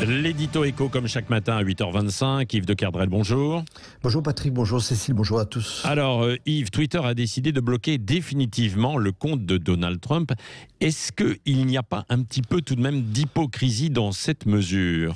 L'édito écho comme chaque matin à 8h25. Yves de Kerdrel, bonjour. Bonjour Patrick, bonjour Cécile, bonjour à tous. Alors Yves, Twitter a décidé de bloquer définitivement le compte de Donald Trump. Est-ce qu'il n'y a pas un petit peu tout de même d'hypocrisie dans cette mesure ?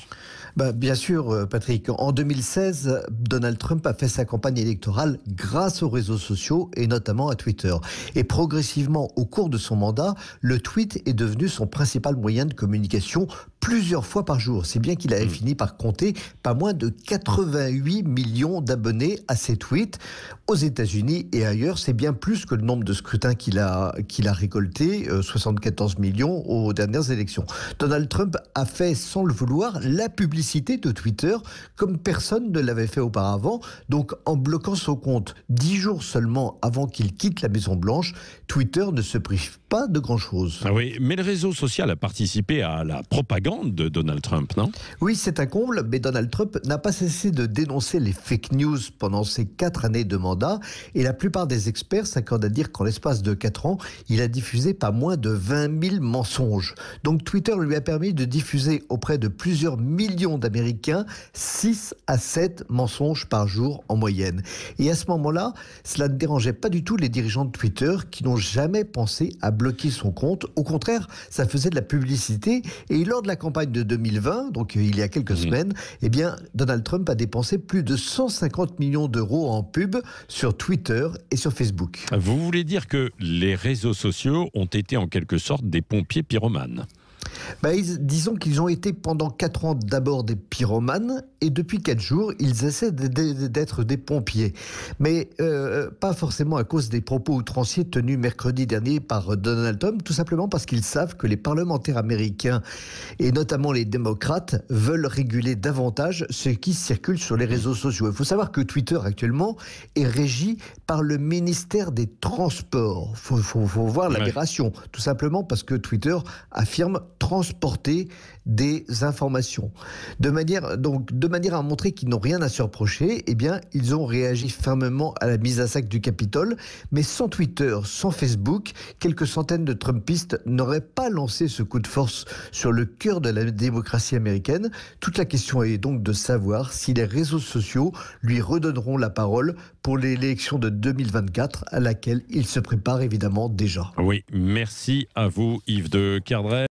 Bien sûr Patrick, en 2016, Donald Trump a fait sa campagne électorale grâce aux réseaux sociaux et notamment à Twitter. Et progressivement, au cours de son mandat, le tweet est devenu son principal moyen de communication plusieurs fois par jour. C'est bien qu'il avait fini par compter pas moins de 88 millions d'abonnés à ses tweets. Aux États-Unis et ailleurs, c'est bien plus que le nombre de scrutins qu'il a récolté, 74 millions aux dernières élections. Donald Trump a fait, sans le vouloir, la publicité de Twitter comme personne ne l'avait fait auparavant. Donc, en bloquant son compte 10 jours seulement avant qu'il quitte la Maison-Blanche, Twitter ne se prive pas de grand-chose. Ah oui, mais le réseau social a participé à la propagande de Donald Trump, non ? Oui, c'est un comble, mais Donald Trump n'a pas cessé de dénoncer les fake news pendant ses 4 années de mandat, et la plupart des experts s'accordent à dire qu'en l'espace de 4 ans, il a diffusé pas moins de 20 000 mensonges. Donc Twitter lui a permis de diffuser auprès de plusieurs millions d'Américains 6 à 7 mensonges par jour en moyenne. Et à ce moment-là, cela ne dérangeait pas du tout les dirigeants de Twitter qui n'ont jamais pensé à bloquer son compte. Au contraire, ça faisait de la publicité, et lors de la campagne de 2020, donc il y a quelques semaines, eh bien, Donald Trump a dépensé plus de 150 millions d'euros en pub sur Twitter et sur Facebook. Vous voulez dire que les réseaux sociaux ont été en quelque sorte des pompiers pyromanes ? Disons qu'ils ont été pendant 4 ans d'abord des pyromanes, et depuis 4 jours, ils essaient d'être des pompiers. Mais pas forcément à cause des propos outranciers tenus mercredi dernier par Donald Trump, tout simplement parce qu'ils savent que les parlementaires américains, et notamment les démocrates, veulent réguler davantage ce qui circule sur les réseaux sociaux. Il faut savoir que Twitter actuellement est régi par le ministère des Transports. Il faut voir l'aberration, tout simplement parce que Twitter affirme transporter des informations. De manière à montrer qu'ils n'ont rien à se reprocher, eh bien, ils ont réagi fermement à la mise à sac du Capitole. Mais sans Twitter, sans Facebook, quelques centaines de Trumpistes n'auraient pas lancé ce coup de force sur le cœur de la démocratie américaine. Toute la question est donc de savoir si les réseaux sociaux lui redonneront la parole pour l'élection de 2024, à laquelle il se prépare évidemment déjà. Oui, merci à vous Yves de Kerdrel.